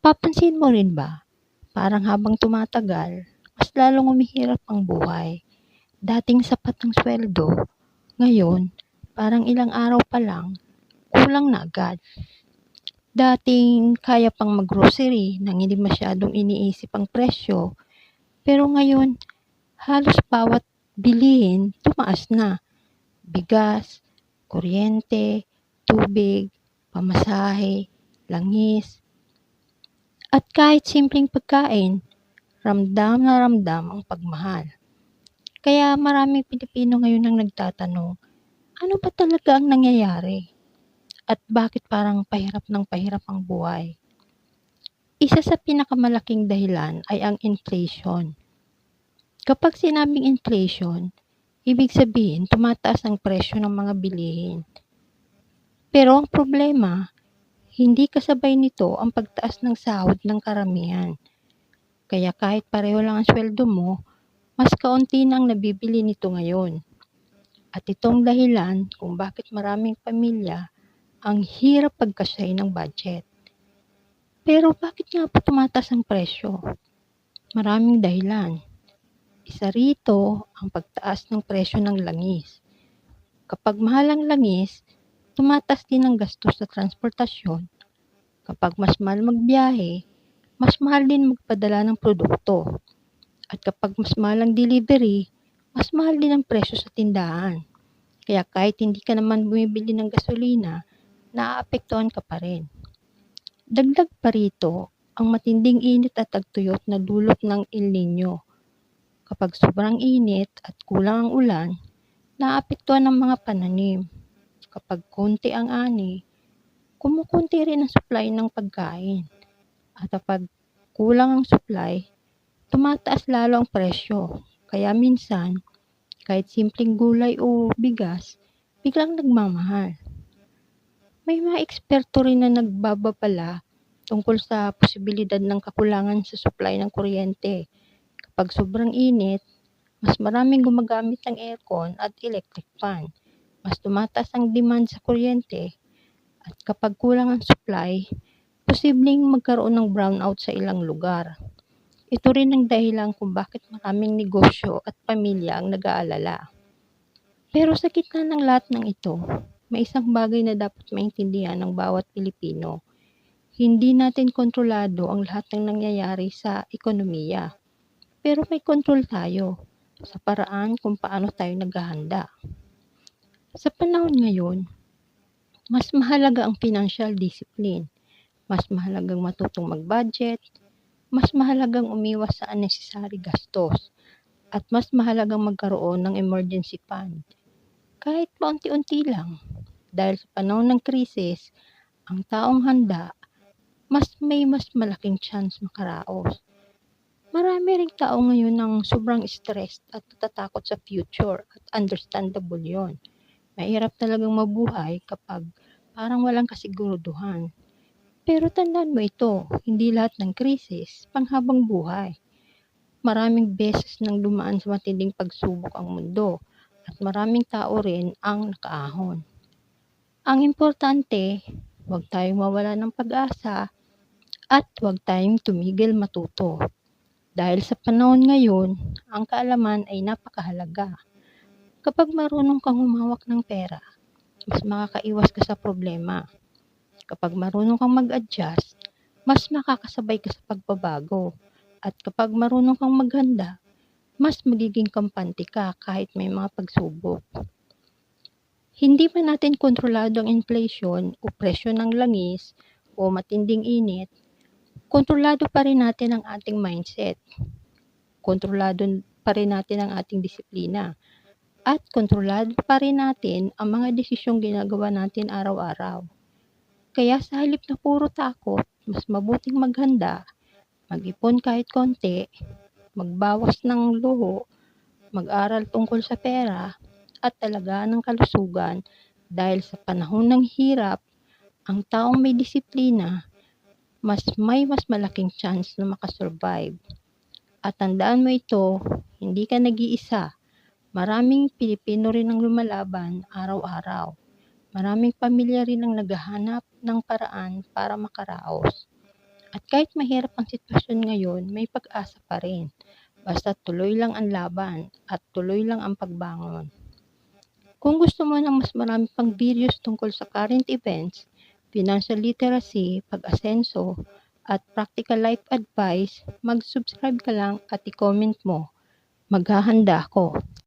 Napapansin mo rin ba, parang habang tumatagal, mas lalong humihirap ang buhay. Dating sapat ang sweldo, ngayon parang ilang araw pa lang, kulang na agad. Dating kaya pang mag-grocery nang hindi masyadong iniisip ang presyo, pero ngayon halos bawat bilihin tumaas na. Bigas, kuryente, tubig, pamasahe, langis, at kahit simpleng pagkain, ramdam na ramdam ang pagmahal. Kaya maraming Pilipino ngayon ang nagtatanong, ano ba talaga ang nangyayari? At bakit parang pahirap ng pahirap ang buhay? Isa sa pinakamalaking dahilan ay ang inflation. Kapag sinabing inflation, ibig sabihin tumataas ang presyo ng mga bilihin. Pero ang problema, hindi kasabay nito ang pagtaas ng sahod ng karamihan. Kaya kahit pareho lang ang sweldo mo, mas kaunti na ang nabibili nito ngayon. At itong dahilan kung bakit maraming pamilya ang hirap pagkasya ng budget. Pero bakit nga pa tumataas ang presyo? Maraming dahilan. Isa rito ang pagtaas ng presyo ng langis. Kapag mahal ang langis, tumataas din ang gastos sa transportasyon. Kapag mas mahal magbiyahe, mas mahal din magpadala ng produkto. At kapag mas mahal ang delivery, mas mahal din ang presyo sa tindahan. Kaya kahit hindi ka naman bumibili ng gasolina, naaapektuhan ka pa rin. Dagdag pa rito ang matinding init at tagtuyot na dulot ng El Nino. Kapag sobrang init at kulang ang ulan, naaapektuhan ang mga pananim. Kapag konti ang ani, kumukunti rin ang supply ng pagkain. At kapag kulang ang supply, tumataas lalo ang presyo. Kaya minsan, kahit simpleng gulay o bigas, biglang nagmamahal. May mga eksperto rin na nagbababala tungkol sa posibilidad ng kakulangan sa supply ng kuryente. Kapag sobrang init, mas maraming gumagamit ng aircon at electric fan. Mas tumataas ang demand sa kuryente at kapag kulang ang supply, posibleng magkaroon ng brownout sa ilang lugar. Ito rin ang dahilan kung bakit maraming negosyo at pamilya ang nag-aalala. Pero sa gitna ng lahat ng ito, may isang bagay na dapat maintindihan ng bawat Pilipino. Hindi natin kontrolado ang lahat ng nangyayari sa ekonomiya. Pero may kontrol tayo sa paraan kung paano tayo naghahanda. Sa panahon ngayon, mas mahalaga ang financial discipline. Mas mahalagang matutong mag-budget. Mas mahalagang umiwas sa unnecessary gastos. At mas mahalagang magkaroon ng emergency fund. Kahit paunti-unti lang. Dahil sa panahon ng krisis, ang taong handa, mas malaking chance makaraos. Marami ring tao ngayon ang sobrang stressed at natatakot sa future at understandable yon. Mahirap talagang mabuhay kapag parang walang kasiguruduhan. Pero tandaan mo ito, hindi lahat ng krisis panghabang buhay. Maraming beses nang dumaan sa matinding pagsubok ang mundo at maraming tao rin ang nakaahon. Ang importante, huwag tayong mawala ng pag-asa at huwag tayong tumigil matuto. Dahil sa panahon ngayon, ang kaalaman ay napakahalaga. Kapag marunong kang humawak ng pera, mas makakaiwas ka sa problema. Kapag marunong kang mag-adjust, mas makakasabay ka sa pagbabago. At kapag marunong kang maghanda, mas magiging kampante ka kahit may mga pagsubok. Hindi man natin kontrolado ang inflation o presyo ng langis o matinding init, kontrolado pa rin natin ang ating mindset. Kontrolado pa rin natin ang ating disiplina. At kontrolado pa rin natin ang mga desisyong ginagawa natin araw-araw. Kaya sa halip na puro takot, mas mabuting maghanda, mag-ipon kahit konti, magbawas ng luho, mag-aral tungkol sa pera, at alagaan ng kalusugan dahil sa panahon ng hirap, ang taong may disiplina, mas malaking chance na makasurvive. At tandaan mo ito, hindi ka nag-iisa. Maraming Pilipino rin ang lumalaban araw-araw. Maraming pamilya rin ang naghahanap ng paraan para makaraos. At kahit mahirap ang sitwasyon ngayon, may pag-asa pa rin. Basta tuloy lang ang laban at tuloy lang ang pagbangon. Kung gusto mo ng mas marami pang videos tungkol sa current events, financial literacy, pag-asenso, at practical life advice, mag-subscribe ka lang at i-comment mo. Maghahanda ako.